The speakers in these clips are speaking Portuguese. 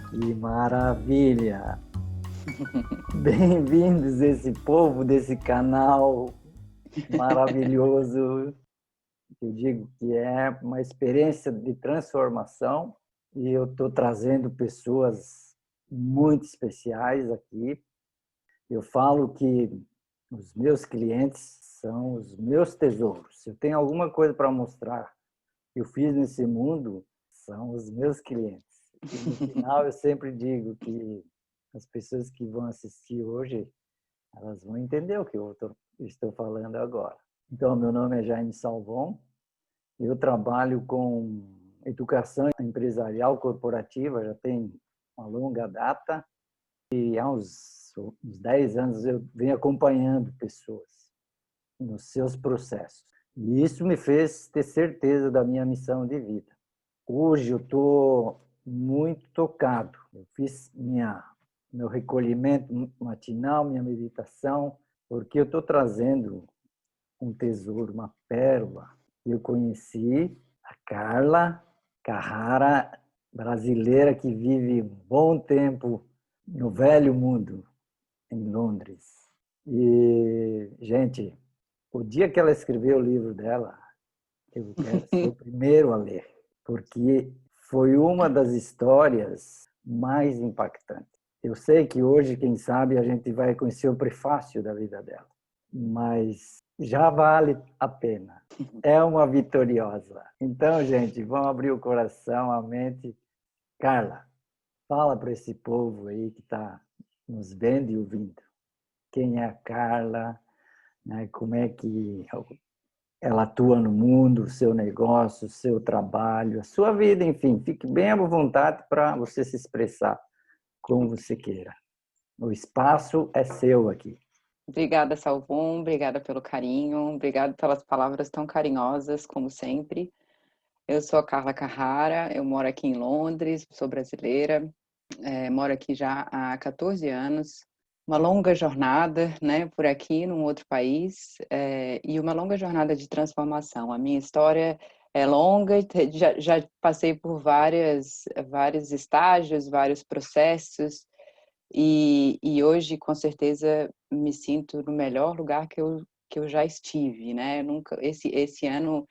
Que maravilha! Bem-vindos esse povo desse canal maravilhoso. Eu digo que é uma experiência de transformação e eu estou trazendo pessoas muito especiais aqui. Eu falo que os meus clientes são os meus tesouros. Se eu tenho alguma coisa para mostrar que eu fiz nesse mundo, são os meus clientes. E no final eu sempre digo que as pessoas que vão assistir hoje, elas vão entender o que eu estou falando agora. Então, meu nome é Jaime Salvon, eu trabalho com educação empresarial corporativa, já tem uma longa data, e há uns 10 anos eu venho acompanhando pessoas nos seus processos. E isso me fez ter certeza da minha missão de vida. Hoje eu estou muito tocado. Eu fiz meu recolhimento matinal, minha meditação, porque eu estou trazendo um tesouro, uma pérola. Eu conheci a Carla Carrara, brasileira que vive um bom tempo no velho mundo, em Londres. E, gente, o dia que ela escreveu o livro dela, eu quero ser o primeiro a ler, porque foi uma das histórias mais impactantes. Eu sei que hoje, quem sabe, a gente vai conhecer o prefácio da vida dela, mas já vale a pena. É uma vitoriosa. Então, gente, vamos abrir o coração, a mente. Carla, fala para esse povo aí que está nos vendo e ouvindo. Quem é a Carla? Né? Como é que ela atua no mundo, o seu negócio, o seu trabalho, a sua vida, enfim. Fique bem à vontade para você se expressar como você queira. O espaço é seu aqui. Obrigada, Salvon, obrigada pelo carinho, obrigada pelas palavras tão carinhosas, como sempre. Eu sou a Carla Carrara, eu moro aqui em Londres, sou brasileira, moro aqui já há 14 anos. Uma longa jornada, né, por aqui, num outro país, e uma longa jornada de transformação. A minha história é longa, já passei por vários estágios, vários processos, e hoje, com certeza, me sinto no melhor lugar que eu já estive, né? Nunca, esse ano,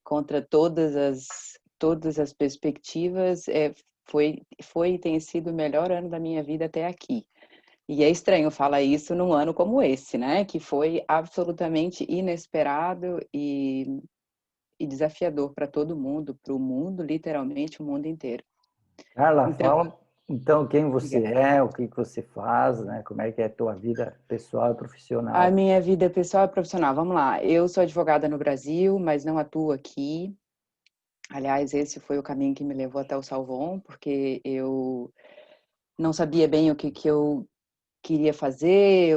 contra todas as perspectivas, foi e tem sido o melhor ano da minha vida até aqui. E é estranho falar isso num ano como esse, né? Que foi absolutamente inesperado e desafiador para todo mundo, para o mundo, literalmente o mundo inteiro. Carla, Então, fala então quem você obrigada. é, o que você faz, né? Como é que é a tua vida pessoal e A profissional. minha vida pessoal e profissional, vamos lá. Eu sou advogada no Brasil, mas não atuo aqui. Aliás, esse foi o caminho que me levou até o Salvon, porque eu não sabia bem o que eu queria fazer.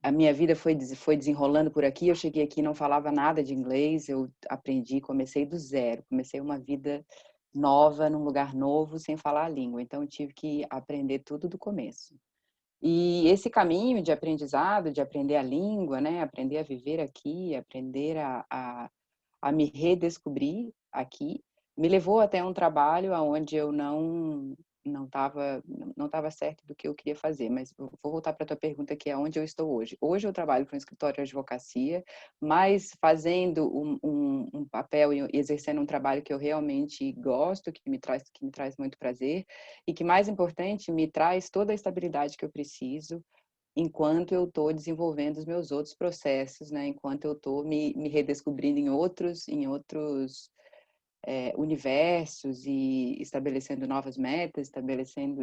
A minha vida foi desenrolando por aqui. Eu cheguei aqui e não falava nada de inglês. Eu aprendi, comecei do zero. Comecei uma vida nova, num lugar novo, sem falar a língua. Então, eu tive que aprender tudo do começo. E esse caminho de aprendizado, de aprender a língua, né, aprender a viver aqui, aprender a me redescobrir aqui, me levou até um trabalho onde eu não estava certo do que eu queria fazer, mas vou voltar para a tua pergunta, que é onde eu estou hoje. Hoje eu trabalho para um escritório de advocacia, mas fazendo um papel e exercendo um trabalho que eu realmente gosto, que me traz muito prazer, e que, mais importante, me traz toda a estabilidade que eu preciso enquanto eu estou desenvolvendo os meus outros processos, né? Enquanto eu estou me redescobrindo em outros universos e estabelecendo novas metas,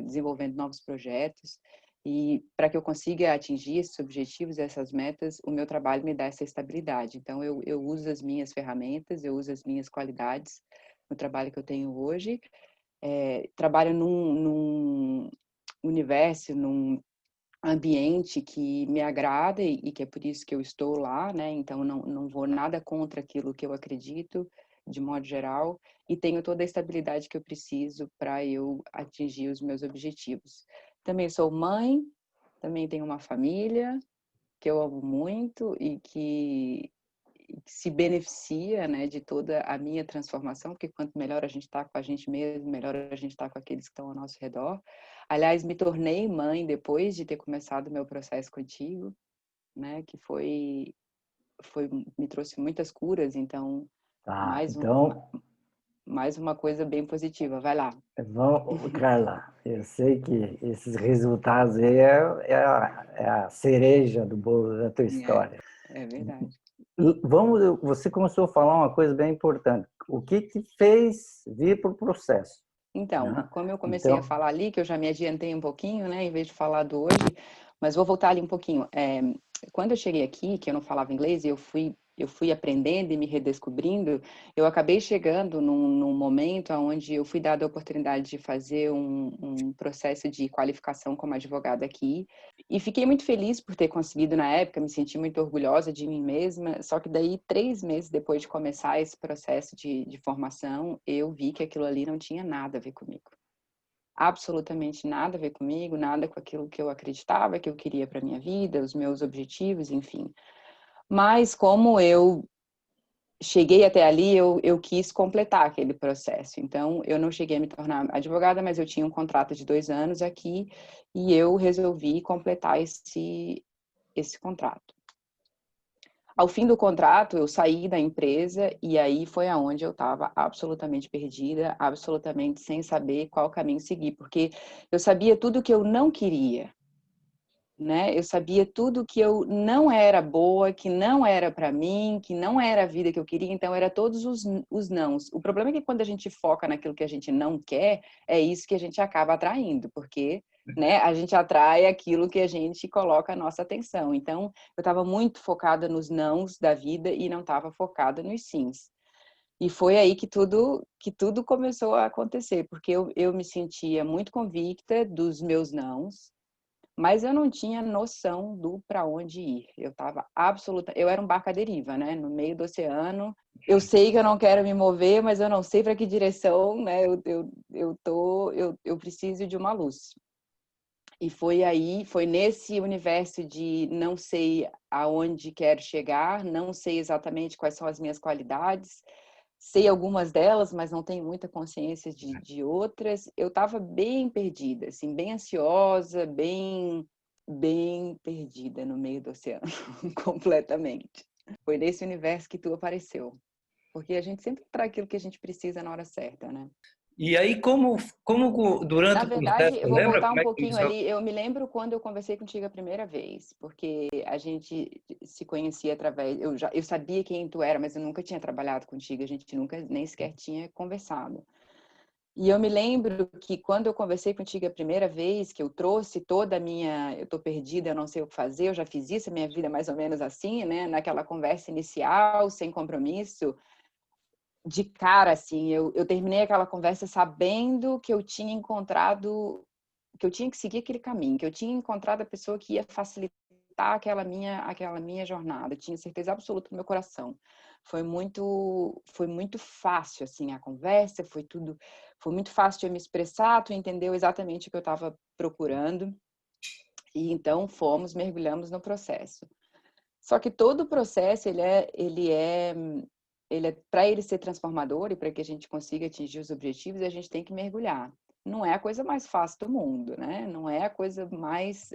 desenvolvendo novos projetos. E para que eu consiga atingir esses objetivos, essas metas, o meu trabalho me dá essa estabilidade. Então, eu uso as minhas ferramentas, eu uso as minhas qualidades no trabalho que eu tenho hoje. Trabalho num universo, num ambiente que me agrada e que é por isso que eu estou lá, né? Então, não vou nada contra aquilo que eu acredito, de modo geral, e tenho toda a estabilidade que eu preciso para eu atingir os meus objetivos. Também sou mãe, também tenho uma família que eu amo muito e que se beneficia, né, de toda a minha transformação, porque quanto melhor a gente está com a gente mesmo, melhor a gente está com aqueles que estão ao nosso redor. Aliás, me tornei mãe depois de ter começado o meu processo contigo, né, que me trouxe muitas curas, então Tá, mais então, mais uma coisa bem positiva. Vai lá. vamos, Carla, eu sei que esses resultados aí é a cereja do bolo da tua história. É verdade. Você começou a falar uma coisa bem importante. O que te fez vir para o processo? Então, Né? como eu comecei a Então, falar ali, que eu já me adiantei um pouquinho, né, em vez de falar do hoje, mas vou voltar ali um pouquinho. Quando eu cheguei aqui, que eu não falava inglês, e eu fui aprendendo e me redescobrindo, eu acabei chegando num momento onde eu fui dada a oportunidade de fazer um processo de qualificação como advogada aqui, e fiquei muito feliz por ter conseguido na época, me senti muito orgulhosa de mim mesma, só que daí, 3 meses depois de começar esse processo de formação, eu vi que aquilo ali não tinha nada a ver comigo. Absolutamente nada a ver comigo, nada com aquilo que eu acreditava, que eu queria para minha vida, os meus objetivos, enfim. Mas como eu cheguei até ali, eu quis completar aquele processo. Então, eu não cheguei a me tornar advogada, mas eu tinha um contrato de 2 anos aqui e eu resolvi completar esse contrato. Ao fim do contrato, eu saí da empresa e aí foi aonde eu estava absolutamente perdida, absolutamente sem saber qual caminho seguir, porque eu sabia tudo que eu não queria, né? Eu sabia tudo que eu não era boa, que não era para mim, que não era a vida que eu queria, então era todos os nãos. O problema é que quando a gente foca naquilo que a gente não quer, é isso que a gente acaba atraindo, porque, né, a gente atrai aquilo que a gente coloca a nossa atenção. Então, eu estava muito focada nos nãos da vida e não estava focada nos sims. E foi aí que tudo começou a acontecer, porque eu me sentia muito convicta dos meus nãos, mas eu não tinha noção do para onde ir. Eu era um barco à deriva, né? No meio do oceano. Eu sei que eu não quero me mover, mas eu não sei para que direção, né? Eu preciso de uma luz. E foi nesse universo de não sei aonde quero chegar, não sei exatamente quais são as minhas qualidades, sei algumas delas, mas não tenho muita consciência de outras. Eu estava bem perdida, assim, bem ansiosa, bem perdida no meio do oceano, completamente. Foi nesse universo que tu apareceu. Porque a gente sempre traz aquilo que a gente precisa na hora certa, né? E aí, como Na durante o verdade, processo, eu vou lembra voltar um como é que pouquinho começou? ali. Eu me lembro quando eu conversei contigo a primeira vez, porque a gente se conhecia através. Eu sabia quem tu era, mas eu nunca tinha trabalhado contigo. A gente nunca nem sequer tinha conversado. E eu me lembro que quando eu conversei contigo a primeira vez, que eu trouxe toda a minha, eu tô perdida, eu não sei o que fazer, eu já fiz isso, a minha vida é mais ou menos assim, né? Naquela conversa inicial, sem compromisso, de cara, assim, eu terminei aquela conversa sabendo que eu tinha encontrado, que eu tinha que seguir aquele caminho, que eu tinha encontrado a pessoa que ia facilitar aquela minha jornada. Eu tinha certeza absoluta no meu coração. Foi muito fácil, assim, a conversa, foi muito fácil de eu me expressar, tu entendeu exatamente o que eu estava procurando. E então mergulhamos no processo. Só que todo o processo, para ele ser transformador e para que a gente consiga atingir os objetivos, a gente tem que mergulhar. Não é a coisa mais fácil do mundo, né? Não é a coisa mais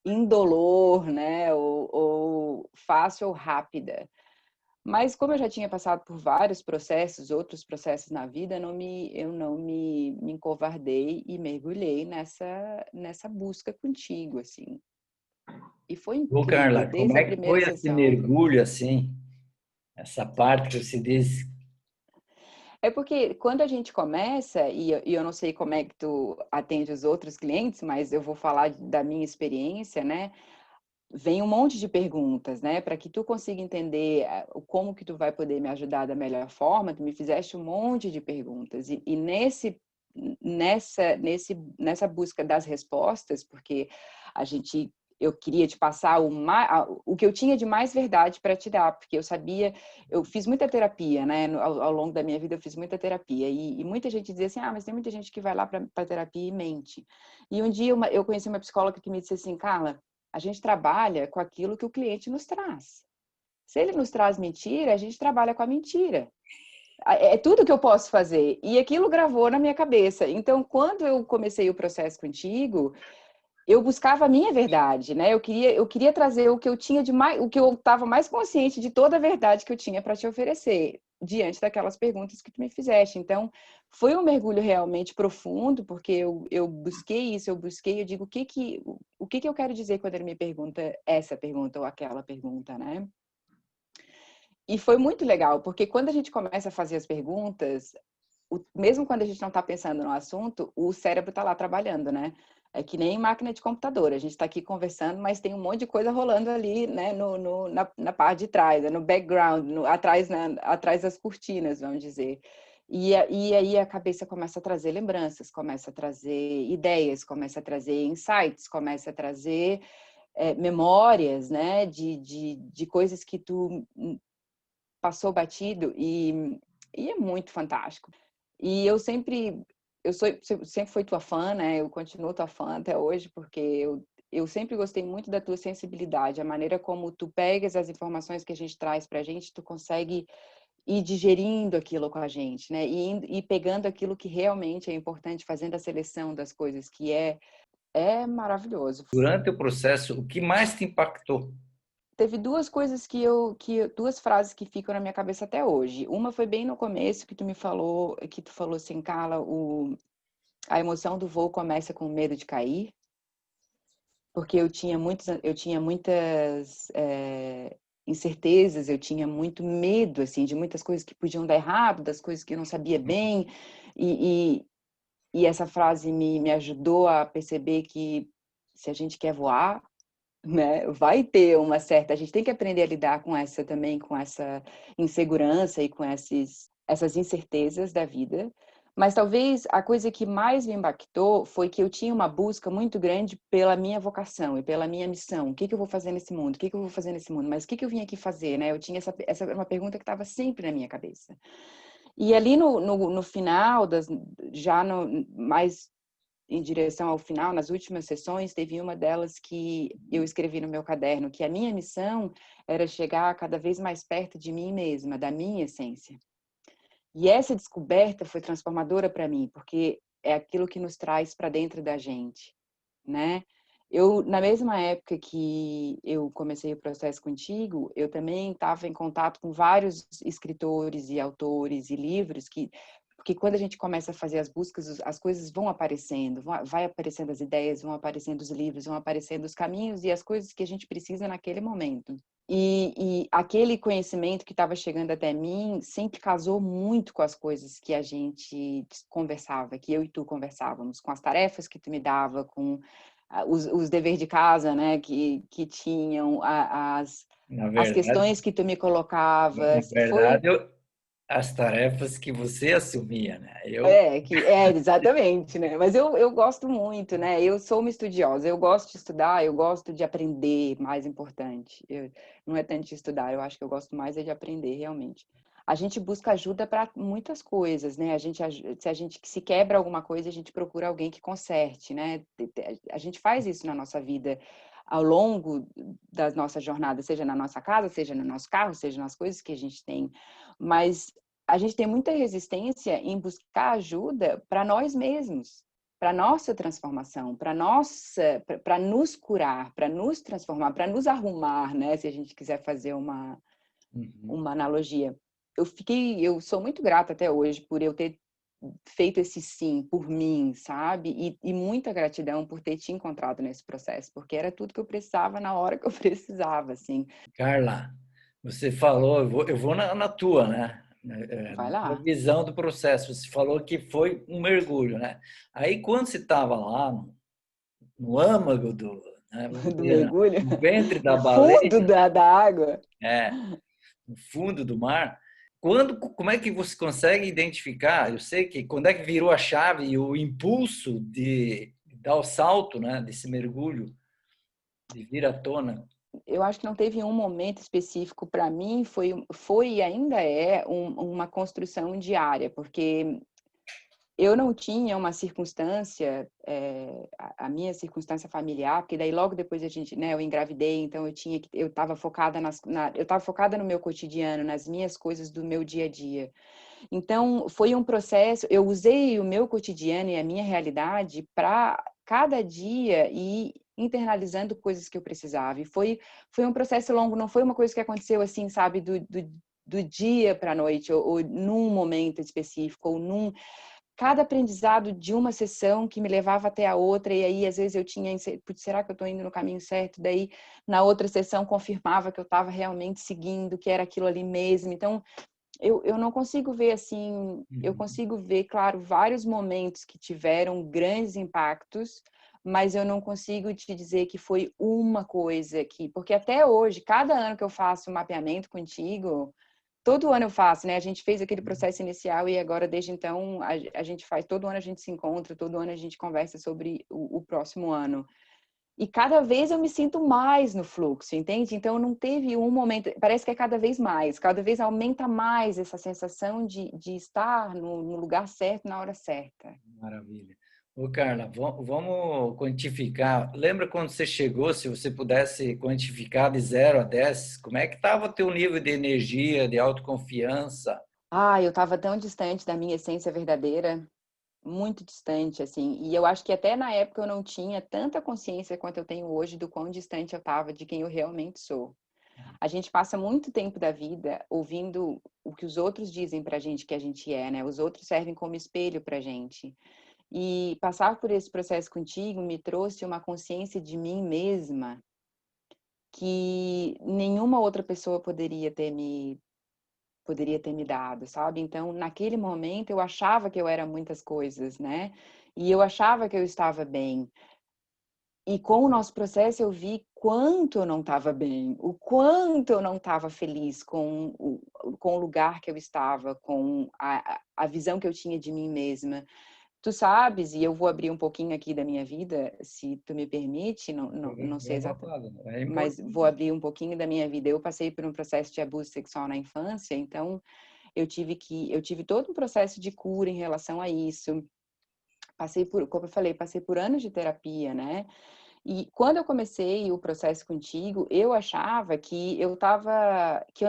indolor, né? Ou fácil ou rápida. Mas como eu já tinha passado por vários processos, outros processos na vida, eu não me encovardei e mergulhei nessa busca contigo, assim. E foi Ô, incrível, Carla, como desde a é que primeira foi esse sessão. mergulho assim? Essa parte que você disse. É porque quando a gente começa, e eu não sei como é que tu atende os outros clientes, mas eu vou falar da minha experiência, né? Vem um monte de perguntas, né? Para que tu consiga entender como que tu vai poder me ajudar da melhor forma, tu me fizeste um monte de perguntas. E nessa busca das respostas, porque eu queria te passar o que eu tinha de mais verdade para te dar, porque eu sabia, eu fiz muita terapia, né? Ao longo da minha vida eu fiz muita terapia, e muita gente dizia assim, mas tem muita gente que vai lá para terapia e mente. E um dia eu conheci uma psicóloga que me disse assim, Carla, a gente trabalha com aquilo que o cliente nos traz. Se ele nos traz mentira, a gente trabalha com a mentira. É tudo que eu posso fazer. E aquilo gravou na minha cabeça. Então, quando eu comecei o processo contigo, eu buscava a minha verdade, né? Eu queria trazer o que eu tinha de mais, o que eu estava mais consciente de toda a verdade que eu tinha para te oferecer, diante daquelas perguntas que tu me fizeste. Então, foi um mergulho realmente profundo, porque eu busquei isso, eu digo, o que eu quero dizer quando ele me pergunta essa pergunta ou aquela pergunta, né? E foi muito legal, porque quando a gente começa a fazer as perguntas, mesmo quando a gente não está pensando no assunto, o cérebro está lá trabalhando, né? É que nem máquina de computador. A gente está aqui conversando, mas tem um monte de coisa rolando ali, né? Na parte de trás, no background, atrás das cortinas, vamos dizer. E aí a cabeça começa a trazer lembranças, começa a trazer ideias, começa a trazer insights, começa a trazer memórias, né? De coisas que tu passou batido e é muito fantástico. E sempre fui tua fã, né? Eu continuo tua fã até hoje, porque eu sempre gostei muito da tua sensibilidade, a maneira como tu pegas as informações que a gente traz pra gente, tu consegue ir digerindo aquilo com a gente, né? E pegando aquilo que realmente é importante, fazendo a seleção das coisas que é maravilhoso. Durante o processo, o que mais te impactou? Teve duas coisas duas frases que ficam na minha cabeça até hoje. Uma foi bem no começo que tu falou assim, Carla, a emoção do voo começa com medo de cair, porque eu tinha muitas incertezas, eu tinha muito medo, assim, de muitas coisas que podiam dar errado, das coisas que eu não sabia bem, e, e essa frase me ajudou a perceber que se a gente quer voar, né, vai ter uma certa... A gente tem que aprender a lidar com essa também, com essa insegurança e com essas incertezas da vida. Mas talvez a coisa que mais me impactou foi que eu tinha uma busca muito grande pela minha vocação e pela minha missão. O que eu vou fazer nesse mundo? O que eu vou fazer nesse mundo? Mas o que eu vim aqui fazer, né? Eu tinha essa uma pergunta que estava sempre na minha cabeça. E ali no final, mais em direção ao final, nas últimas sessões, teve uma delas que eu escrevi no meu caderno, que a minha missão era chegar cada vez mais perto de mim mesma, da minha essência. E essa descoberta foi transformadora para mim, porque é aquilo que nos traz para dentro da gente, né? Na mesma época que eu comecei o processo contigo, eu também estava em contato com vários escritores e autores e livros porque quando a gente começa a fazer as buscas, as coisas vão aparecendo, vai aparecendo as ideias, vão aparecendo os livros, vão aparecendo os caminhos e as coisas que a gente precisa naquele momento. E aquele conhecimento que estava chegando até mim sempre casou muito com as coisas que a gente conversava, que eu e tu conversávamos, com as tarefas que tu me dava, com os deveres de casa, né, que tinham as questões que tu me Na colocavas. verdade, as tarefas que você assumia, né? Exatamente, né? Mas eu gosto muito, né? Eu sou uma estudiosa, eu gosto de estudar, eu gosto de aprender, mais importante. Não é tanto de estudar, eu acho que eu gosto mais é de aprender, realmente. A gente busca ajuda para muitas coisas, né? Se a gente se quebra alguma coisa, a gente procura alguém que conserte, né? A gente faz isso na nossa vida ao longo da nossa jornada, seja na nossa casa, seja no nosso carro, seja nas coisas que a gente tem. Mas a gente tem muita resistência em buscar ajuda para nós mesmos, para nossa transformação, para nos curar, para nos transformar, para nos arrumar, né? Se a gente quiser fazer uma analogia. Eu sou muito grata até hoje por eu ter feito esse sim por mim, sabe? E muita gratidão por ter te encontrado nesse processo, porque era tudo que eu precisava na hora que eu precisava, assim. Carla, você falou, eu vou na tua, né? Vai Na lá. visão do processo. Você falou que foi um mergulho, né? Aí, quando você estava lá no âmago né, vamos Do dizer, mergulho, no ventre da no fundo baleia, da água. é, no fundo do mar, como é que você consegue identificar? Eu sei que quando é que virou a chave e o impulso de dar o salto, né, desse mergulho, de vir à tona. Eu acho que não teve um momento específico para mim, foi e ainda é uma construção diária, porque eu não tinha uma circunstância, a minha circunstância familiar, porque daí logo depois a gente, né, eu engravidei, então eu estava focada eu estava focada no meu cotidiano, nas minhas coisas do meu dia a dia. Então, foi um processo, eu usei o meu cotidiano e a minha realidade para cada dia ir internalizando coisas que eu precisava. E foi um processo longo, não foi uma coisa que aconteceu assim, sabe, do dia para a noite, ou num momento específico, ou cada aprendizado de uma sessão que me levava até a outra, e aí às vezes eu tinha, putz, será que eu estou indo no caminho certo? Daí na outra sessão confirmava que eu estava realmente seguindo, que era aquilo ali mesmo. Então, eu não consigo ver assim, eu consigo ver, claro, vários momentos que tiveram grandes impactos, mas eu não consigo te dizer que foi uma coisa que, porque até hoje, cada ano que eu faço o mapeamento contigo, todo ano eu faço, né? A gente fez aquele processo inicial e agora, desde então, a gente faz, todo ano a gente se encontra, todo ano a gente conversa sobre o próximo ano. E cada vez eu me sinto mais no fluxo, entende? Então não teve um momento, parece que é cada vez aumenta mais essa sensação de estar no lugar certo, na hora certa. Maravilha. Ô, Carla, vamos quantificar. Lembra quando você chegou, se você pudesse quantificar de 0 a 10, como é que estava o teu nível de energia, de autoconfiança? Ah, eu estava tão distante da minha essência verdadeira, muito distante, assim. E eu acho que até na época eu não tinha tanta consciência quanto eu tenho hoje do quão distante eu estava de quem eu realmente sou. A gente passa muito tempo da vida ouvindo o que os outros dizem pra gente que a gente é, né? Os outros servem como espelho pra gente. E passar por esse processo contigo me trouxe uma consciência de mim mesma que nenhuma outra pessoa poderia ter me dado, sabe? Então, naquele momento eu achava que eu era muitas coisas, né? E eu achava que eu estava bem. E com o nosso processo eu vi quanto eu não estava bem, o quanto eu não estava feliz com o lugar que eu estava, com a visão que eu tinha de mim mesma. Tu sabes, e eu vou abrir um pouquinho aqui da minha vida, se tu me permite, não sei Fica à exatamente, vontade, é mas vou importante. abrir um pouquinho da minha vida. Eu passei por um processo de abuso sexual na infância, então eu tive todo um processo de cura em relação a isso. Como eu falei, passei por anos de terapia, né? E quando eu comecei o processo contigo, eu achava que eu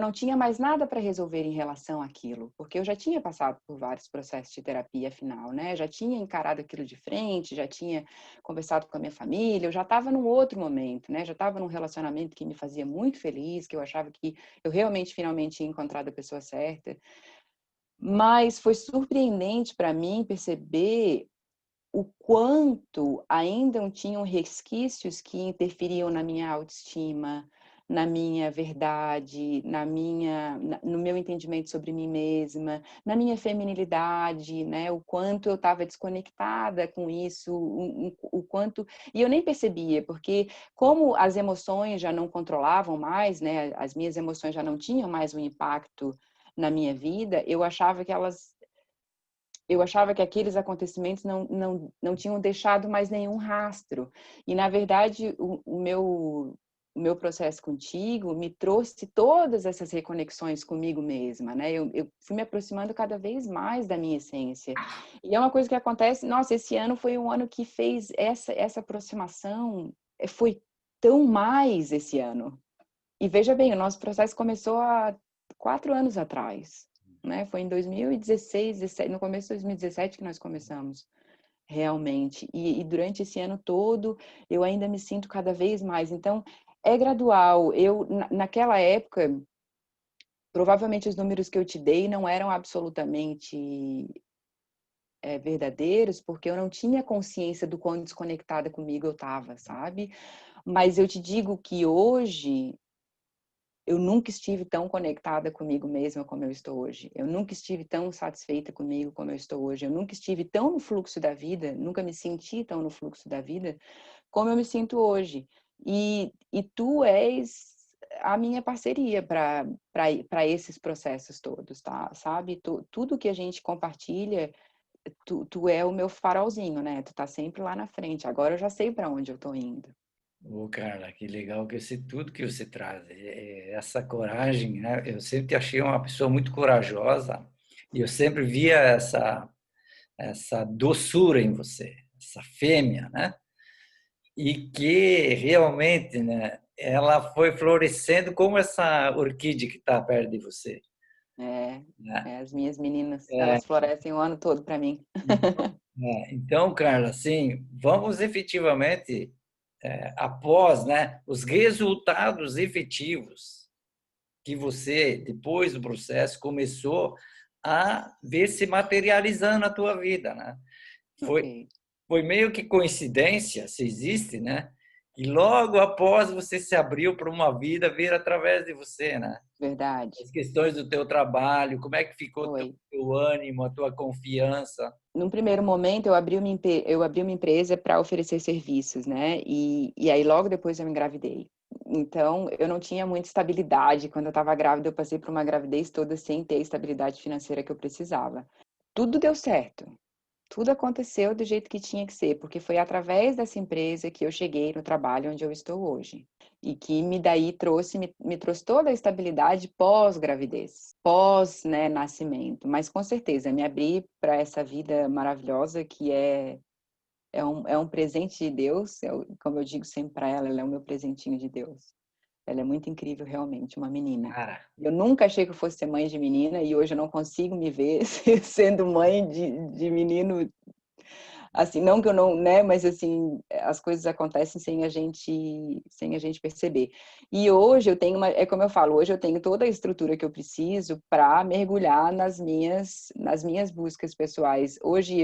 não tinha mais nada para resolver em relação àquilo, porque eu já tinha passado por vários processos de terapia, afinal, né? Já tinha encarado aquilo de frente, já tinha conversado com a minha família, eu já estava num outro momento, né? Já estava num relacionamento que me fazia muito feliz, que eu achava que eu realmente, finalmente, tinha encontrado a pessoa certa. Mas foi surpreendente para mim perceber o quanto ainda tinham resquícios que interferiam na minha autoestima, na minha verdade, no meu entendimento sobre mim mesma, na minha feminilidade, né? O quanto eu estava desconectada com isso, o quanto... E eu nem percebia, porque como as emoções já não controlavam mais, né? As minhas emoções já não tinham mais um impacto na minha vida, eu achava que aqueles acontecimentos não tinham deixado mais nenhum rastro. E, na verdade, o meu processo contigo me trouxe todas essas reconexões comigo mesma, né? Eu fui me aproximando cada vez mais da minha essência. E é uma coisa que acontece, nossa, esse ano foi um ano que fez essa aproximação, foi tão mais esse ano. E veja bem, o nosso processo começou há 4 anos atrás, né? Foi em 2016, 17, no começo de 2017 que nós começamos, realmente. E durante esse ano todo, eu ainda me sinto cada vez mais. Então, é gradual. Naquela época, provavelmente os números que eu te dei não eram absolutamente verdadeiros, porque eu não tinha consciência do quão desconectada comigo eu estava, sabe? Mas eu te digo que hoje eu nunca estive tão conectada comigo mesma como eu estou hoje. Eu nunca estive tão satisfeita comigo como eu estou hoje. Eu nunca estive tão no fluxo da vida, nunca me senti tão no fluxo da vida como eu me sinto hoje. E tu és a minha parceria para esses processos todos, tá? Sabe? Tudo que a gente compartilha, tu é o meu farolzinho, né? Tu tá sempre lá na frente. Agora eu já sei para onde eu tô indo. Ô, Carla, que legal que tudo que você traz, essa coragem, né? Eu sempre te achei uma pessoa muito corajosa e eu sempre via essa doçura em você, essa fêmea, né? E que realmente, né, ela foi florescendo como essa orquídea que está perto de você, né? As minhas meninas, É, elas florescem o ano todo para mim. então, Carla, assim, vamos efetivamente, após, né, os resultados efetivos que você, depois do processo, começou a ver se materializando na tua vida, né? Foi, Ok, foi meio que coincidência, se existe, né? E logo após você se abriu para uma vida vir através de você, né? verdade. As questões do teu trabalho, como é que ficou o Foi. teu ânimo, a tua confiança. Num primeiro momento, eu abri uma empresa para oferecer serviços, né? E aí, logo depois, eu me engravidei. Então, eu não tinha muita estabilidade. Quando eu estava grávida, eu passei por uma gravidez toda sem ter a estabilidade financeira que eu precisava. Tudo deu certo. Tudo aconteceu do jeito que tinha que ser, porque foi através dessa empresa que eu cheguei no trabalho onde eu estou hoje. E que me trouxe toda a estabilidade pós-gravidez, pós, né, nascimento. Mas com certeza, me abri para essa vida maravilhosa que é um presente de Deus. Como eu digo sempre para ela, ela é o meu presentinho de Deus. Ela é muito incrível, realmente, uma menina. Cara, Eu nunca achei que eu fosse ser mãe de menina e hoje eu não consigo me ver sendo mãe de menino. Assim, não que eu não, né, mas assim, as coisas acontecem sem a gente perceber. E hoje eu tenho é como eu falo, hoje eu tenho toda a estrutura que eu preciso para mergulhar nas minhas buscas pessoais. Hoje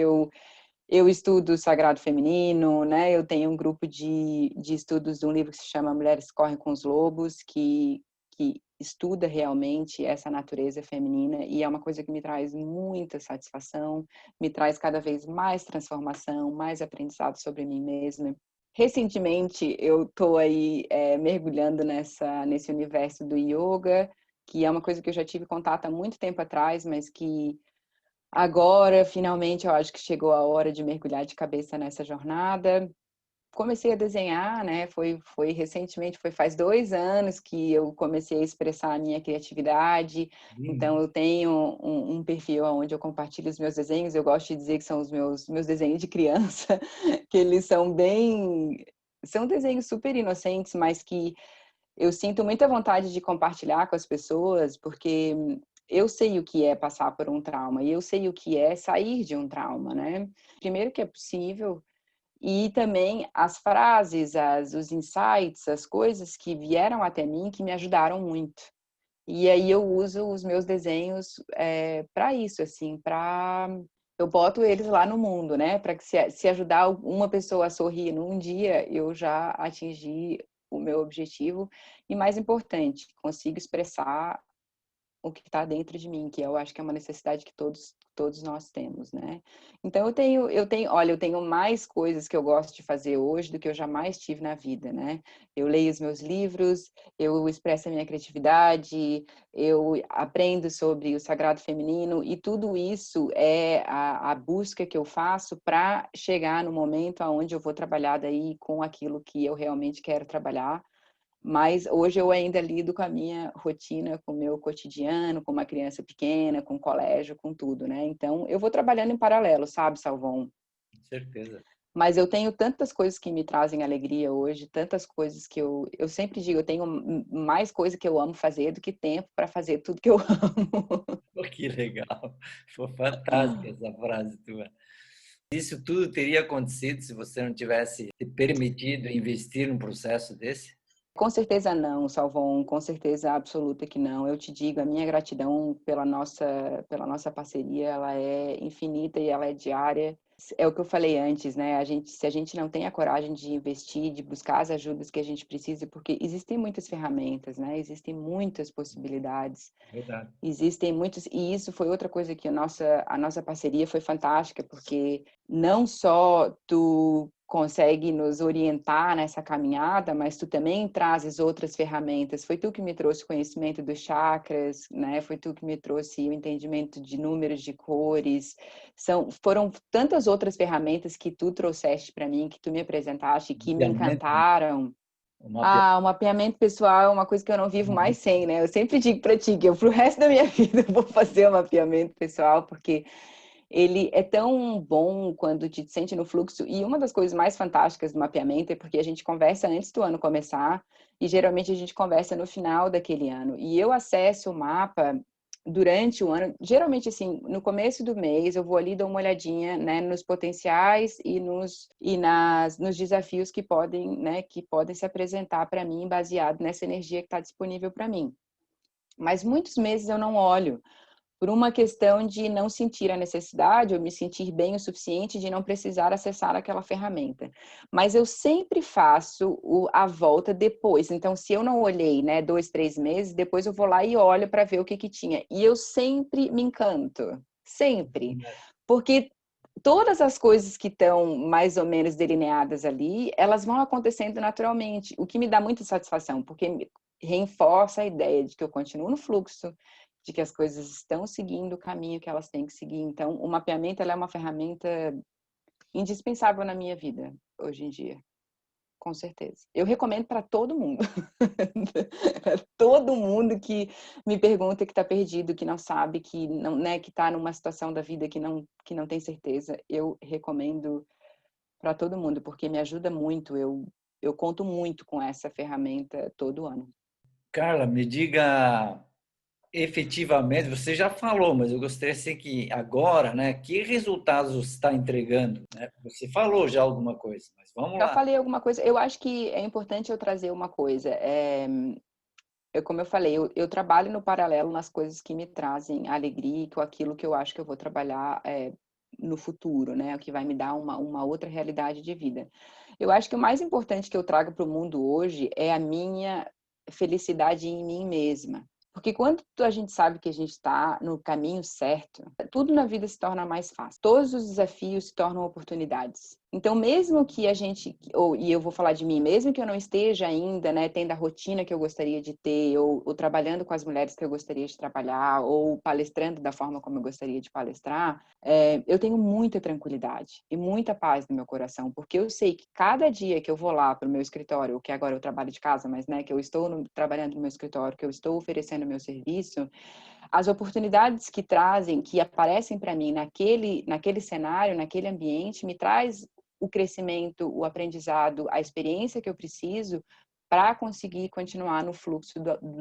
eu estudo o Sagrado Feminino, né? Eu tenho um grupo de estudos de um livro que se chama Mulheres Correm com os Lobos, que estuda realmente essa natureza feminina e é uma coisa que me traz muita satisfação, me traz cada vez mais transformação, mais aprendizado sobre mim mesma. Recentemente, eu estou aí mergulhando nesse universo do yoga, que é uma coisa que eu já tive contato há muito tempo atrás, mas que agora, finalmente, eu acho que chegou a hora de mergulhar de cabeça nessa jornada. Comecei a desenhar, né? Foi recentemente, foi faz 2 anos que eu comecei a expressar a minha criatividade. Então, eu tenho um perfil onde eu compartilho os meus desenhos. Eu gosto de dizer que são os meus desenhos de criança, que eles são desenhos super inocentes, mas que eu sinto muita vontade de compartilhar com as pessoas, porque eu sei o que é passar por um trauma e eu sei o que é sair de um trauma, né? Primeiro que é possível, e também as frases, os insights, as coisas que vieram até mim que me ajudaram muito. E aí eu uso os meus desenhos para isso, assim, para eu boto eles lá no mundo, né? Para que se ajudar uma pessoa a sorrir num dia, eu já atingi o meu objetivo. E mais importante, consigo expressar o que está dentro de mim, que eu acho que é uma necessidade que todos nós temos, né? Então olha, eu tenho mais coisas que eu gosto de fazer hoje do que eu jamais tive na vida, né? Eu leio os meus livros, eu expresso a minha criatividade, eu aprendo sobre o sagrado feminino e tudo isso é a busca que eu faço para chegar no momento aonde eu vou trabalhar daí com aquilo que eu realmente quero trabalhar. Mas hoje eu ainda lido com a minha rotina, com o meu cotidiano, com uma criança pequena, com colégio, com tudo, né? Então, eu vou trabalhando em paralelo, sabe, Salvon? com certeza. Mas eu tenho tantas coisas que me trazem alegria hoje, tantas coisas que eu sempre digo, eu tenho mais coisa que eu amo fazer do que tempo para fazer tudo que eu amo. Pô, que legal. Foi fantástica essa frase tua. Isso tudo teria acontecido se você não tivesse te permitido investir num processo desse? Com certeza não, Salvon, com certeza absoluta que não. Eu te digo, a minha gratidão pela nossa parceria, ela é infinita e ela é diária. É o que eu falei antes, né? Se a gente não tem a coragem de investir, de buscar as ajudas que a gente precisa, porque existem muitas ferramentas, né? Existem muitas possibilidades. Verdade. Existem muitos, e isso foi outra coisa que a nossa parceria foi fantástica, porque não só tu consegue nos orientar nessa caminhada, mas tu também trazes outras ferramentas. Foi tu que me trouxe conhecimento dos chakras, né? Foi tu que me trouxe o entendimento de números, de cores. Foram tantas outras ferramentas que tu trouxeste para mim, que tu me apresentaste, que me Mapeamento, encantaram. o mapeamento. O mapeamento pessoal é uma coisa que eu não vivo mais sem, né? Eu sempre digo para ti que eu, pro resto da minha vida, eu vou fazer o mapeamento pessoal, porque ele é tão bom quando te sente no fluxo. E uma das coisas mais fantásticas do mapeamento é porque a gente conversa antes do ano começar e geralmente a gente conversa no final daquele ano. E eu acesso o mapa durante o ano, geralmente assim, no começo do mês eu vou ali dar uma olhadinha, né, nos potenciais e nos desafios que podem, né, que podem se apresentar para mim baseado nessa energia que está disponível para mim. Mas muitos meses eu não olho, por uma questão de não sentir a necessidade ou me sentir bem o suficiente de não precisar acessar aquela ferramenta. Mas eu sempre faço a volta depois. Então, se eu não olhei, né, 2, 3 meses, depois eu vou lá e olho para ver o que tinha. E eu sempre me encanto. Sempre. Porque todas as coisas que estão mais ou menos delineadas ali, elas vão acontecendo naturalmente, o que me dá muita satisfação, porque reforça a ideia de que eu continuo no fluxo, de que as coisas estão seguindo o caminho que elas têm que seguir. Então, o mapeamento ela é uma ferramenta indispensável na minha vida hoje em dia, com certeza. Eu recomendo para todo mundo. Todo mundo que me pergunta, que está perdido, que não sabe, que não, né, que está numa situação da vida que não tem certeza, eu recomendo para todo mundo, porque me ajuda muito. Eu conto muito com essa ferramenta todo ano. Carla, me diga efetivamente, você já falou, mas eu gostaria de ser que agora, né, que resultados você está entregando, né? Você falou já alguma coisa, mas vamos Já lá. falei alguma coisa, eu acho que é importante eu trazer uma coisa. Como eu falei, eu trabalho no paralelo nas coisas que me trazem alegria, com aquilo que eu acho que eu vou trabalhar no futuro, né? O que vai me dar uma outra realidade de vida. Eu acho que o mais importante que eu trago para o mundo hoje é a minha felicidade em mim mesma. Porque quando a gente sabe que a gente está no caminho certo, tudo na vida se torna mais fácil. Todos os desafios se tornam oportunidades. Então, mesmo que a gente, e eu vou falar de mim, mesmo que eu não esteja ainda, né, tendo a rotina que eu gostaria de ter, ou trabalhando com as mulheres que eu gostaria de trabalhar, ou palestrando da forma como eu gostaria de palestrar, eu tenho muita tranquilidade e muita paz no meu coração, porque eu sei que cada dia que eu vou lá para o meu escritório, que agora eu trabalho de casa, mas né, que eu estou trabalhando no meu escritório, que eu estou oferecendo o meu serviço, as oportunidades que trazem, que aparecem para mim naquele cenário, naquele ambiente, me traz o crescimento, o aprendizado, a experiência que eu preciso para conseguir continuar no fluxo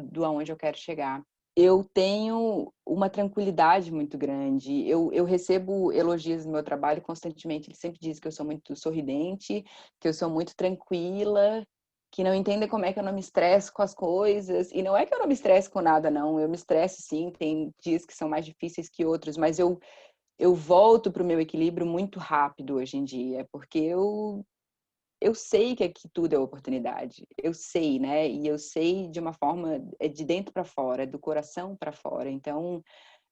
do aonde eu quero chegar. Eu tenho uma tranquilidade muito grande. Eu recebo elogios no meu trabalho constantemente. Ele sempre diz que eu sou muito sorridente, que eu sou muito tranquila, que não entendem como é que eu não me estresso com as coisas. E não é que eu não me estresse com nada, não. Eu me estresso, sim. Tem dias que são mais difíceis que outros, mas eu volto para o meu equilíbrio muito rápido hoje em dia, porque eu sei que aqui tudo é oportunidade. Eu sei, né? E eu sei de uma forma de dentro para fora, do coração para fora. Então,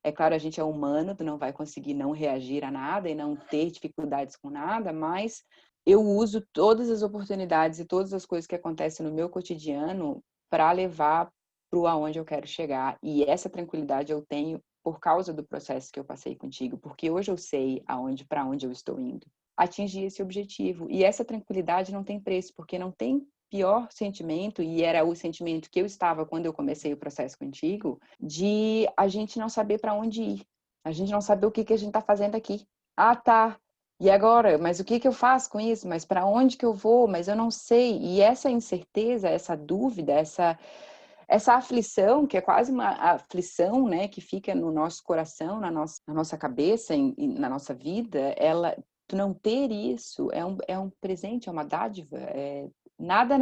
é claro, a gente é humano, tu não vai conseguir não reagir a nada e não ter dificuldades com nada, mas eu uso todas as oportunidades e todas as coisas que acontecem no meu cotidiano para levar para o aonde eu quero chegar. E essa tranquilidade eu tenho por causa do processo que eu passei contigo, porque hoje eu sei para onde eu estou indo. Atingir esse objetivo. E essa tranquilidade não tem preço, porque não tem pior sentimento, e era o sentimento que eu estava quando eu comecei o processo contigo, de a gente não saber para onde ir. A gente não saber o que a gente está fazendo aqui. Ah, tá. E agora? Mas o que eu faço com isso? Mas para onde que eu vou? Mas eu não sei. E essa incerteza, essa dúvida, essa aflição, que é quase uma aflição, né, que fica no nosso coração, na nossa cabeça, na nossa vida, tu não ter isso é um presente, é uma dádiva. Nada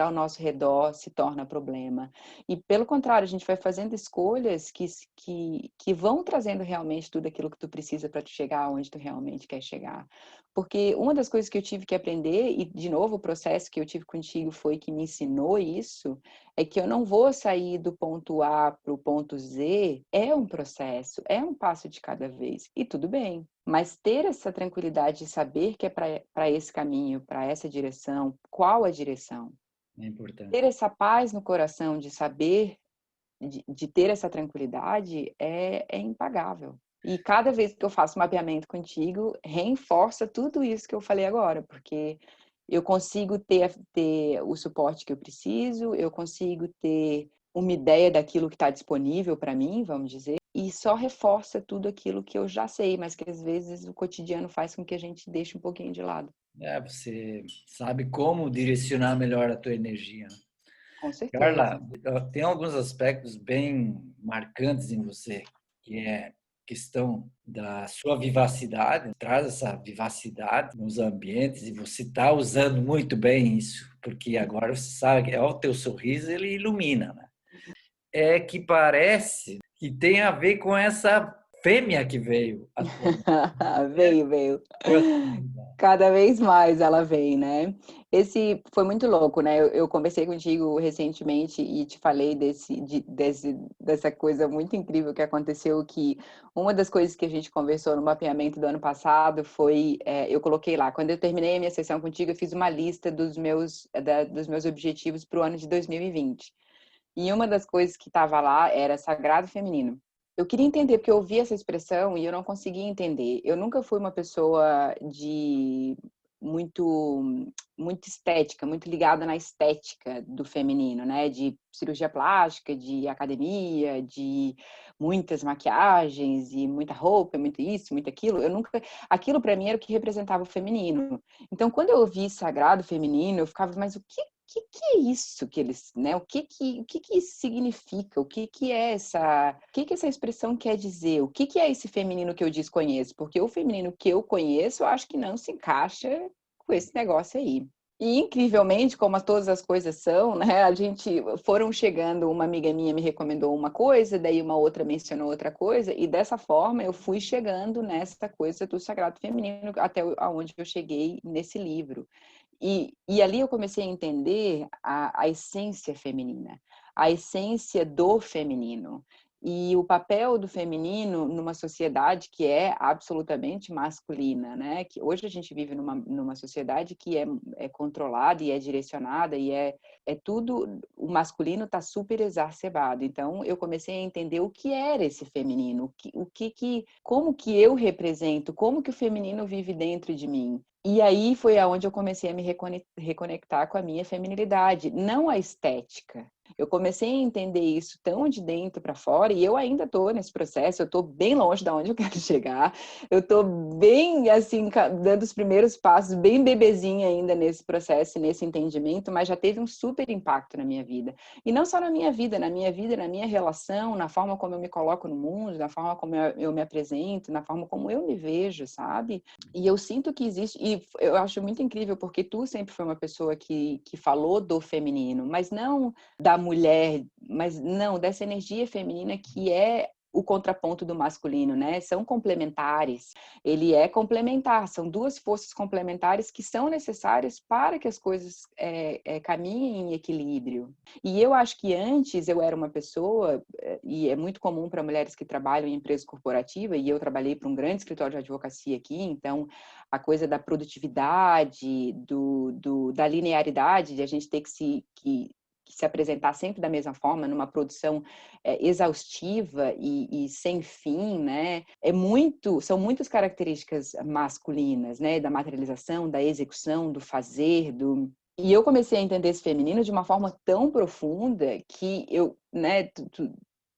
ao nosso redor se torna problema. E, pelo contrário, a gente vai fazendo escolhas que vão trazendo realmente tudo aquilo que tu precisa para tu chegar onde tu realmente quer chegar. Porque uma das coisas que eu tive que aprender, e, de novo, o processo que eu tive contigo foi que me ensinou isso, é que eu não vou sair do ponto A para o ponto Z, é um processo, é um passo de cada vez, e tudo bem. Mas ter essa tranquilidade de saber que é para esse caminho, para essa direção, qual a direção? É importante. Ter essa paz no coração de saber, de ter essa tranquilidade, é impagável. E cada vez que eu faço mapeamento contigo, reforça tudo isso que eu falei agora, porque eu consigo ter o suporte que eu preciso, eu consigo ter uma ideia daquilo que está disponível para mim, vamos dizer, e só reforça tudo aquilo que eu já sei, mas que às vezes o cotidiano faz com que a gente deixe um pouquinho de lado. Você sabe como direcionar melhor a tua energia, né? Com certeza. Carla, tem alguns aspectos bem marcantes em você, que é a questão da sua vivacidade, traz essa vivacidade nos ambientes e você está usando muito bem isso, porque agora você sabe que o teu sorriso ele ilumina, né? É que parece que tem a ver com essa fêmea que veio à tua vida. Veio, veio. Foi assim, né? Cada vez mais ela vem, né? Esse foi muito louco, né? Eu conversei contigo recentemente e te falei dessa coisa muito incrível que aconteceu, que uma das coisas que a gente conversou no mapeamento do ano passado foi, eu coloquei lá, quando eu terminei a minha sessão contigo, eu fiz uma lista dos meus objetivos para o ano de 2020. E uma das coisas que estava lá era sagrado feminino. Eu queria entender, porque eu ouvi essa expressão e eu não conseguia entender. Eu nunca fui uma pessoa de muito estética, muito ligada na estética do feminino, né? De cirurgia plástica, de academia, de muitas maquiagens e muita roupa, muito isso, muito aquilo. Eu nunca, aquilo para mim era o que representava o feminino. Então, quando eu ouvi sagrado feminino, eu ficava, mas o que é isso que eles, né? O que isso significa? O que essa expressão quer dizer? O que é esse feminino que eu desconheço? Porque o feminino que eu conheço, eu acho que não se encaixa com esse negócio aí. E incrivelmente, como todas as coisas são, né? A gente foram chegando, uma amiga minha me recomendou uma coisa, daí uma outra mencionou outra coisa, e dessa forma eu fui chegando nessa coisa do sagrado feminino até aonde eu cheguei nesse livro. E ali eu comecei a entender a essência feminina, a essência do feminino. E o papel do feminino numa sociedade que é absolutamente masculina, né? Que hoje a gente vive numa sociedade que é controlada e é direcionada e é tudo, o masculino está super exacerbado. Então eu comecei a entender o que era esse feminino, como que eu represento, como que o feminino vive dentro de mim. E aí foi aonde eu comecei a me reconectar com a minha feminilidade, não a estética. Eu comecei a entender isso tão de dentro para fora, e eu ainda estou nesse processo, eu estou bem longe de onde eu quero chegar, eu estou bem, assim, dando os primeiros passos, bem bebezinha ainda nesse processo, nesse entendimento, mas já teve um super impacto na minha vida. E não só na minha vida, na minha relação, na forma como eu me coloco no mundo, na forma como eu me apresento, na forma como eu me vejo, sabe? E eu sinto que existe, e eu acho muito incrível, porque tu sempre foi uma pessoa que falou do feminino, mas não da mulher, mas não, dessa energia feminina que é o contraponto do masculino, né? São complementares. Ele é complementar, são duas forças complementares que são necessárias para que as coisas caminhem em equilíbrio. E eu acho que antes eu era uma pessoa, e é muito comum para mulheres que trabalham em empresa corporativa, e eu trabalhei para um grande escritório de advocacia aqui, então a coisa da produtividade, da linearidade, de a gente ter que se apresentar sempre da mesma forma, numa produção exaustiva e sem fim, né? São muitas características masculinas, né? Da materialização, da execução, do fazer, E eu comecei a entender esse feminino de uma forma tão profunda que né,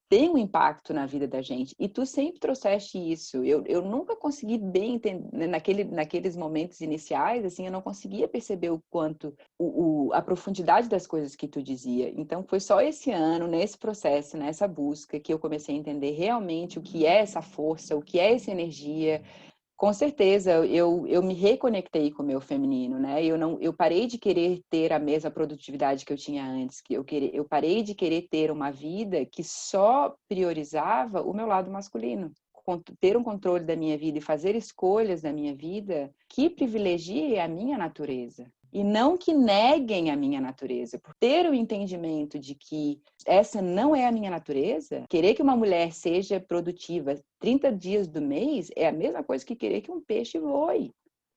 tem um impacto na vida da gente. E tu sempre trouxeste isso. Eu nunca consegui bem entender, naqueles momentos iniciais, assim, eu não conseguia perceber o quanto, a profundidade das coisas que tu dizia. Então, foi só esse ano, nesse processo, nessa busca, que eu comecei a entender realmente o que é essa força, o que é essa energia. Com certeza, eu me reconectei com o meu feminino, né? Eu parei de querer ter a mesma produtividade que eu tinha antes, eu parei de querer ter uma vida que só priorizava o meu lado masculino. Ter um controle da minha vida e fazer escolhas da minha vida que privilegie a minha natureza. E não que neguem a minha natureza. Por ter o entendimento de que essa não é a minha natureza, querer que uma mulher seja produtiva 30 dias do mês é a mesma coisa que querer que um peixe voe.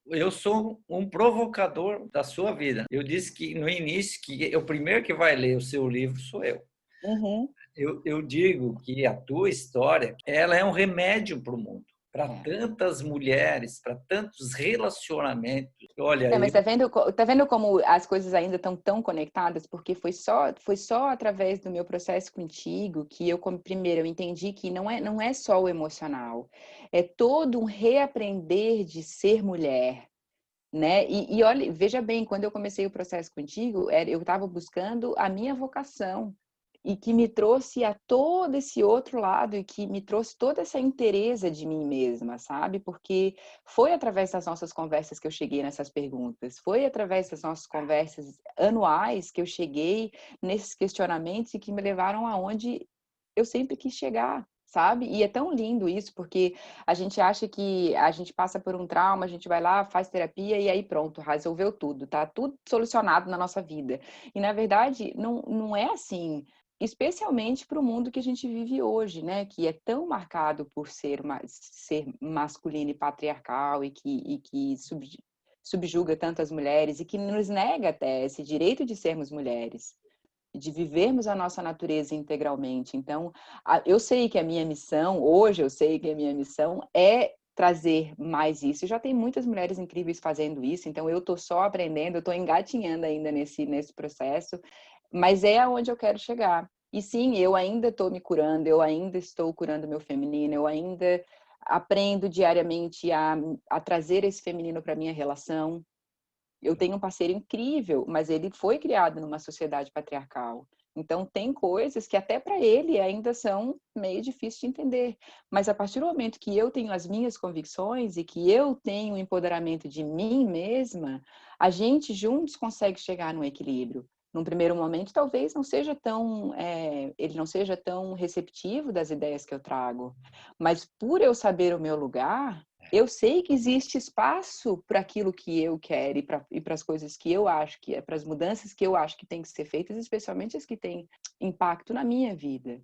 Eu sou um provocador da sua vida. Eu disse que no início que o primeiro que vai ler o seu livro sou eu. Uhum. Eu digo que a tua história, ela é um remédio para o mundo. para tantas mulheres, para tantos relacionamentos. Olha, Mas tá vendo como as coisas ainda estão tão conectadas? Porque foi só através do meu processo contigo que eu, como primeiro, eu entendi que não é só o emocional, é todo um reaprender de ser mulher, né? E olha, veja bem, quando eu comecei o processo contigo, eu estava buscando a minha vocação e que me trouxe a todo esse outro lado e que me trouxe toda essa inteireza de mim mesma, sabe? Porque foi através das nossas conversas que eu cheguei nessas perguntas, foi através das nossas conversas anuais que eu cheguei nesses questionamentos e que me levaram aonde eu sempre quis chegar. Sabe? E é tão lindo isso, porque a gente acha que a gente passa por um trauma, a gente vai lá, faz terapia e aí pronto, resolveu tudo, tá tudo solucionado na nossa vida. E na verdade, não é assim, especialmente para o mundo que a gente vive hoje, né? Que é tão marcado por ser masculino e patriarcal e que subjuga tantas mulheres e que nos nega até esse direito de sermos mulheres, de vivermos a nossa natureza integralmente. Então, eu sei que a minha missão, hoje eu sei que a minha missão é trazer mais isso. Já tem muitas mulheres incríveis fazendo isso, então eu estou só aprendendo, eu estou engatinhando ainda nesse processo, mas é aonde eu quero chegar. E sim, eu ainda estou me curando, eu ainda estou curando meu feminino, eu ainda aprendo diariamente a trazer esse feminino para minha relação. Eu tenho um parceiro incrível, mas ele foi criado numa sociedade patriarcal. Então, tem coisas que até para ele ainda são meio difíceis de entender. Mas a partir do momento que eu tenho as minhas convicções e que eu tenho o empoderamento de mim mesma, a gente juntos consegue chegar num equilíbrio. Num primeiro momento, talvez não seja ele não seja tão receptivo das ideias que eu trago. Mas por eu saber o meu lugar, eu sei que existe espaço para aquilo que eu quero e para as coisas que eu acho que para as mudanças que eu acho que tem que ser feitas, especialmente as que têm impacto na minha vida.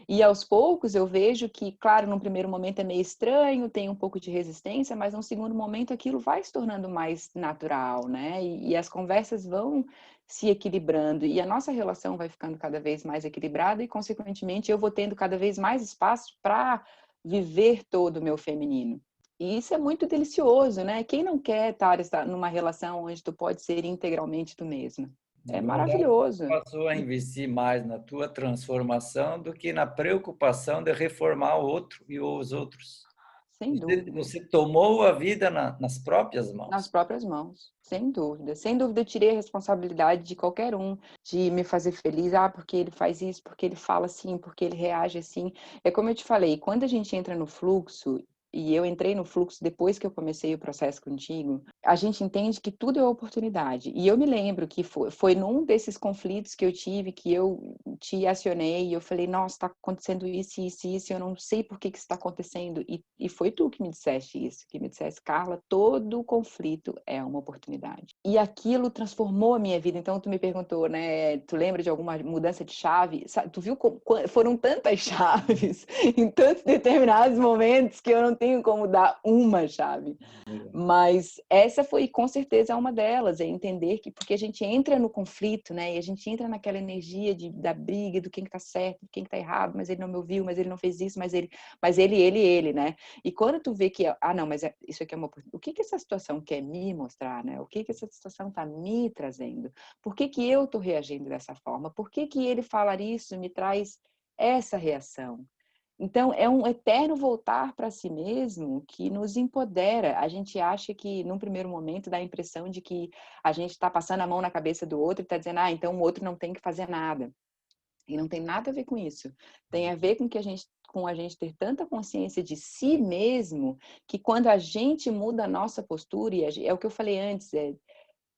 E aos poucos eu vejo que, claro, num primeiro momento é meio estranho, tem um pouco de resistência, mas num segundo momento aquilo vai se tornando mais natural, né? E as conversas vão se equilibrando e a nossa relação vai ficando cada vez mais equilibrada e, consequentemente, eu vou tendo cada vez mais espaço para viver todo o meu feminino. E isso é muito delicioso, né? Quem não quer estar numa relação onde tu pode ser integralmente tu mesma? na É verdade, maravilhoso. passou a investir mais na tua transformação do que na preocupação de reformar o outro e os outros. Sem dúvida. Você tomou a vida nas próprias Nas mãos. próprias mãos, sem dúvida. Sem dúvida, eu tirei a responsabilidade de qualquer um de me fazer feliz. Ah, porque ele faz isso, porque ele fala assim, porque ele reage assim. É como eu te falei, quando a gente entra no fluxo, e eu entrei no fluxo depois que eu comecei o processo contigo, a gente entende que tudo é oportunidade. E eu me lembro que foi num desses conflitos que eu tive, que eu te acionei, e eu falei, nossa, está acontecendo isso, isso, isso, eu não sei por que isso está acontecendo. E foi tu que me disseste isso, que me disseste, Carla, todo conflito é uma oportunidade. E aquilo transformou a minha vida. Então, tu me perguntou, né, tu lembra de alguma mudança de chave? Tu viu como foram tantas chaves em tantos determinados momentos que eu não tenho como dar uma chave. Mas essa foi, com certeza, uma delas, é entender que, porque a gente entra no conflito, né, e a gente entra naquela energia da briga, do quem que tá certo, do quem que tá errado, mas ele não me ouviu, mas ele não fez isso, mas ele, né, e quando tu vê que, não, mas isso aqui é uma oportunidade, o que essa situação quer me mostrar, né, o que essa situação tá me trazendo, por que eu tô reagindo dessa forma, por que ele falar isso me traz essa reação? Então, é um eterno voltar para si mesmo que nos empodera. A gente acha que, num primeiro momento, dá a impressão de que a gente está passando a mão na cabeça do outro e está dizendo, então o outro não tem que fazer nada. E não tem nada a ver com isso. Tem a ver com a gente ter tanta consciência de si mesmo, que quando a gente muda a nossa postura, é o que eu falei antes,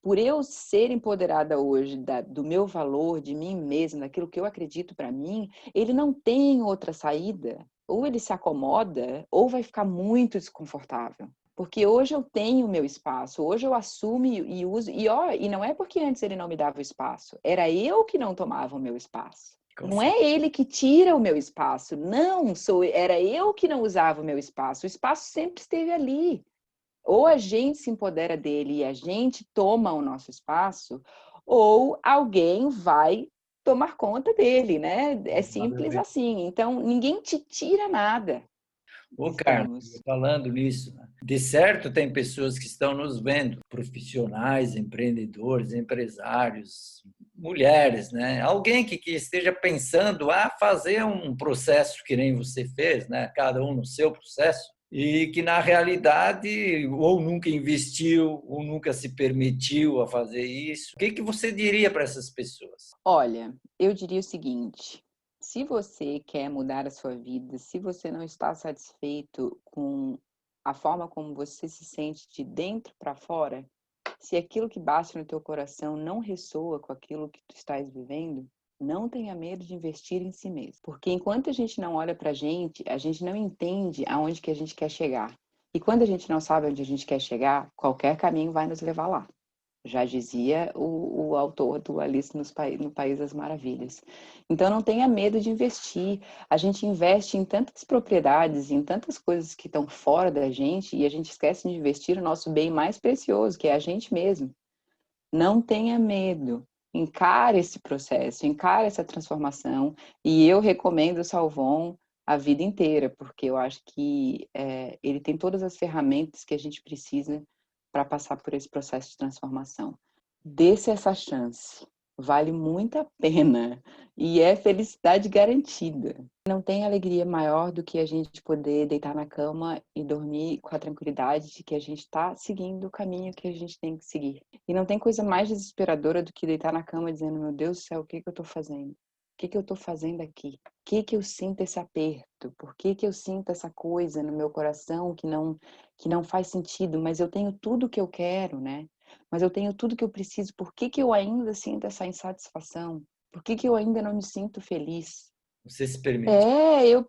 por eu ser empoderada hoje do meu valor, de mim mesma, daquilo que eu acredito para mim, ele não tem outra saída. Ou ele se acomoda, ou vai ficar muito desconfortável. Porque hoje eu tenho o meu espaço, hoje eu assumo e uso. E não é porque antes ele não me dava o espaço, era eu que não tomava o meu espaço. Não é ele que tira o meu espaço, não, era eu que não usava o meu espaço. O espaço sempre esteve ali. Ou a gente se empodera dele e a gente toma o nosso espaço, ou alguém vai tomar conta dele, né? É simples assim. Então, ninguém te tira nada. Ô, Carlos, Estamos. falando nisso, né? De certo tem pessoas que estão nos vendo, profissionais, empreendedores, empresários, mulheres, né? Alguém que esteja pensando a fazer um processo que nem você fez, né? Cada um no seu processo, e que na realidade ou nunca investiu ou nunca se permitiu a fazer isso. O que que você diria para essas pessoas? Olha, eu diria o seguinte: se você quer mudar a sua vida, se você não está satisfeito com a forma como você se sente de dentro para fora, se aquilo que bate no teu coração não ressoa com aquilo que tu estás vivendo, não tenha medo de investir em si mesmo. Porque enquanto a gente não olha pra gente não entende aonde que a gente quer chegar. E quando a gente não sabe onde a gente quer chegar, qualquer caminho vai nos levar lá. Já dizia o autor do Alice no País das Maravilhas. Então não tenha medo de investir. A gente investe em tantas propriedades, em tantas coisas que estão fora da gente, e a gente esquece de investir no nosso bem mais precioso, que é a gente mesmo. Não tenha medo. Encare esse processo, encare essa transformação. E eu recomendo o Salvon a vida inteira, porque eu acho que ele tem todas as ferramentas que a gente precisa para passar por esse processo de transformação. Dê-se essa chance. Vale muito a pena. E é felicidade garantida. Não tem alegria maior do que a gente poder deitar na cama e dormir com a tranquilidade de que a gente está seguindo o caminho que a gente tem que seguir. E não tem coisa mais desesperadora do que deitar na cama dizendo: meu Deus do céu, o que eu estou fazendo? O que eu estou fazendo aqui? Por que eu sinto esse aperto? Por que eu sinto essa coisa no meu coração que não faz sentido? Mas eu tenho tudo o que eu quero, né? Mas eu tenho tudo que eu preciso. Por que eu ainda sinto essa insatisfação? Por que eu ainda não me sinto feliz? Você se permite?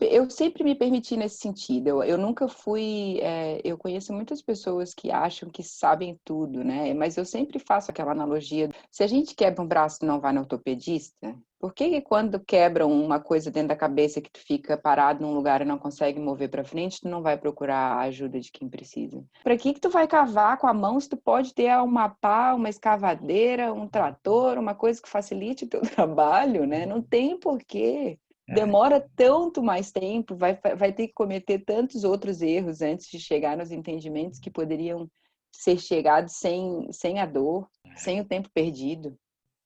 Eu sempre me permiti nesse sentido. Eu nunca fui. Eu conheço muitas pessoas que acham que sabem tudo, né? Mas eu sempre faço aquela analogia. Se a gente quebra um braço e não vai no ortopedista, por que quando quebram uma coisa dentro da cabeça que tu fica parado num lugar e não consegue mover para frente, tu não vai procurar a ajuda de quem precisa? Para que tu vai cavar com a mão se tu pode ter uma pá, uma escavadeira, um trator, uma coisa que facilite o teu trabalho, né? Não tem porquê. Demora tanto mais tempo, vai ter que cometer tantos outros erros antes de chegar nos entendimentos que poderiam ser chegados sem a dor, sem o tempo perdido.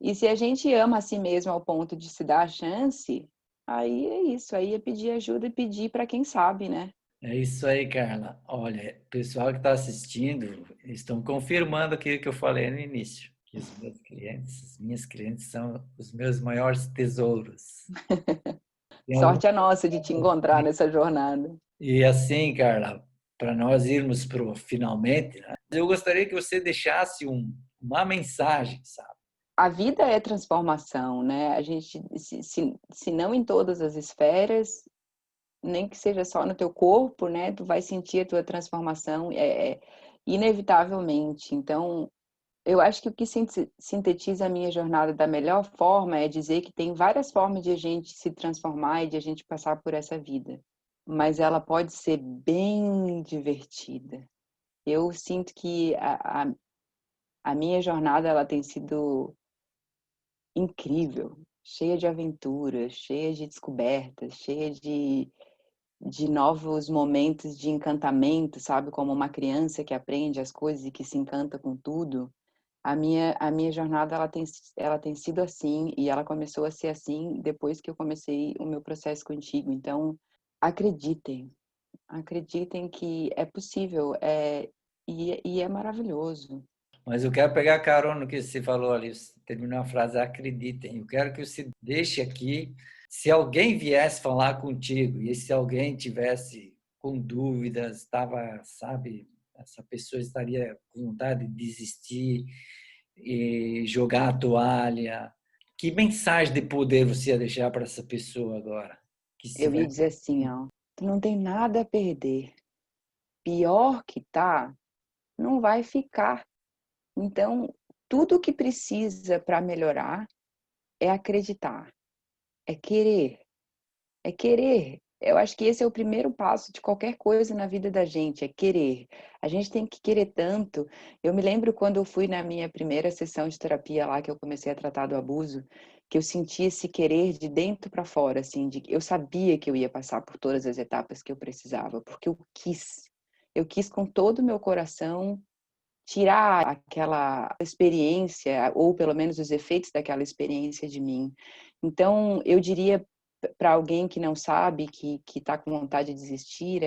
E se a gente ama a si mesmo ao ponto de se dar a chance, aí é isso, aí é pedir ajuda e pedir para quem sabe, né? É isso aí, Carla. Olha, o pessoal que está assistindo estão confirmando aquilo que eu falei no início, que os meus clientes, as minhas clientes são os meus maiores tesouros. Tem algum... Sorte a nossa de te encontrar nessa jornada. E assim, Carla, para nós irmos para o finalmente, né, eu gostaria que você deixasse uma mensagem, sabe? A vida é transformação, né? A gente, se não em todas as esferas, nem que seja só no teu corpo, né? Tu vai sentir a tua transformação inevitavelmente. Então, eu acho que o que sintetiza a minha jornada da melhor forma é dizer que tem várias formas de a gente se transformar e de a gente passar por essa vida. Mas ela pode ser bem divertida. Eu sinto que a minha jornada ela tem sido incrível, cheia de aventuras, cheia de descobertas, cheia de novos momentos de encantamento, sabe? Como uma criança que aprende as coisas e que se encanta com tudo. A minha jornada ela tem sido assim e ela começou a ser assim depois que eu comecei o meu processo contigo. Então, acreditem, acreditem que é possível, e é maravilhoso. Mas eu quero pegar carona no que você falou ali, você terminou a frase, acreditem. Eu quero que você deixe aqui, se alguém viesse falar contigo e se alguém tivesse com dúvidas, estava, sabe, essa pessoa estaria com vontade de desistir e jogar a toalha. Que mensagem de poder você ia deixar para essa pessoa agora? Que Eu ia estiver... dizer assim, ó, tu não tem nada a perder. Pior que tá, não vai ficar. Então, tudo o que precisa para melhorar é acreditar, é querer, é querer. Eu acho que esse é o primeiro passo de qualquer coisa na vida da gente, é querer. A gente tem que querer tanto. Eu me lembro quando eu fui na minha primeira sessão de terapia lá, que eu comecei a tratar do abuso, que eu senti esse querer de dentro para fora, assim, eu sabia que eu ia passar por todas as etapas que eu precisava, porque eu quis com todo o meu coração tirar aquela experiência, ou pelo menos os efeitos daquela experiência de mim. Então, eu diria para alguém que não sabe, que está com vontade de desistir,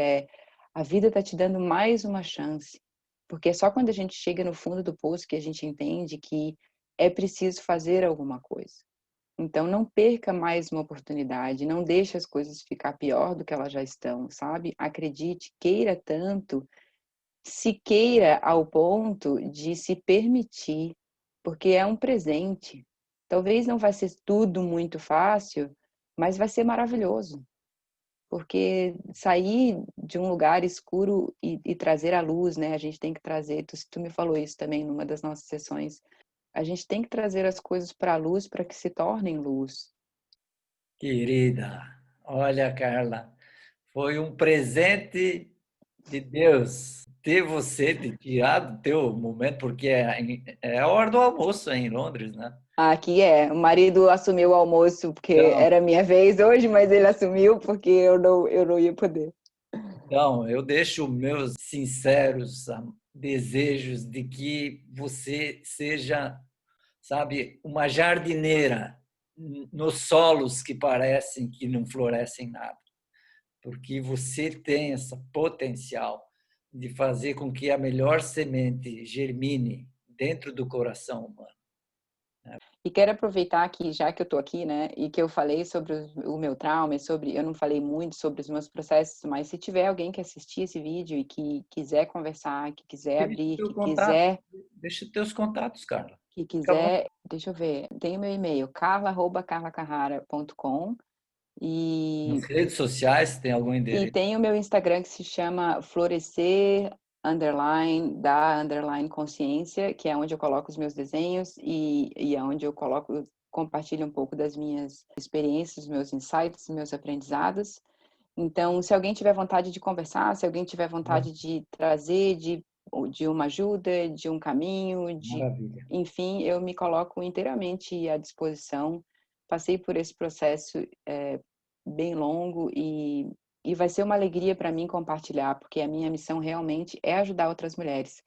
a vida está te dando mais uma chance. Porque é só quando a gente chega no fundo do poço que a gente entende que é preciso fazer alguma coisa. Então, não perca mais uma oportunidade, não deixe as coisas ficar pior do que elas já estão, sabe? Acredite, queira tanto, se queira ao ponto de se permitir, porque é um presente. Talvez não vai ser tudo muito fácil, mas vai ser maravilhoso. Porque sair de um lugar escuro e trazer a luz, né? A gente tem que trazer, tu me falou isso também numa das nossas sessões, a gente tem que trazer as coisas para a luz para que se tornem luz. Querida, olha, Carla, foi um presente de Deus ter você, ter tirado o teu momento, porque é a hora do almoço em Londres, né? Aqui o marido assumiu o almoço porque Então, era minha vez hoje, mas ele assumiu porque eu não ia poder. então, eu deixo meus sinceros desejos de que você seja, sabe, uma jardineira nos solos que parecem que não florescem nada, porque você tem esse potencial de fazer com que a melhor semente germine dentro do coração humano. E quero aproveitar que, já que eu estou aqui, né, e que eu falei sobre o meu trauma, eu não falei muito sobre os meus processos, mas se tiver alguém que assistir esse vídeo e que quiser conversar, que quiser Deixa abrir, teu contato, deixa teus contatos, Carla. deixa eu ver, tem o meu e-mail, carla@carlacarrara.com Nas e redes sociais tem algum endereço? tem o meu Instagram que se chama florescer _da consciência, que é onde eu coloco os meus desenhos e é onde eu compartilho um pouco das minhas experiências, meus insights, meus aprendizados. Então, se alguém tiver vontade de conversar, se alguém tiver vontade de trazer de uma ajuda, de um caminho, Maravilha. enfim, eu me coloco inteiramente à disposição. Passei por esse processo bem longo e vai ser uma alegria para mim compartilhar, porque a minha missão realmente é ajudar outras mulheres.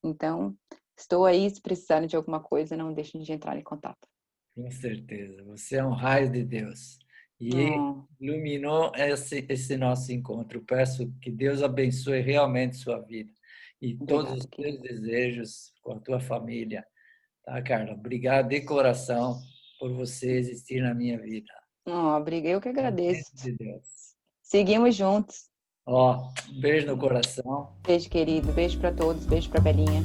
Então, estou aí, se precisarem de alguma coisa, não deixem de entrar em contato. Com certeza. Você é um raio de Deus. E Oh, iluminou esse nosso encontro. Peço que Deus abençoe realmente sua vida e todos os obrigada, teus querida. desejos com a tua família. Tá, Carla? Obrigado de coração por você existir na minha vida. Oh, eu que agradeço. De Deus. Seguimos juntos. Ó, um beijo no coração. Beijo, querido. Beijo para todos. Beijo para Belinha.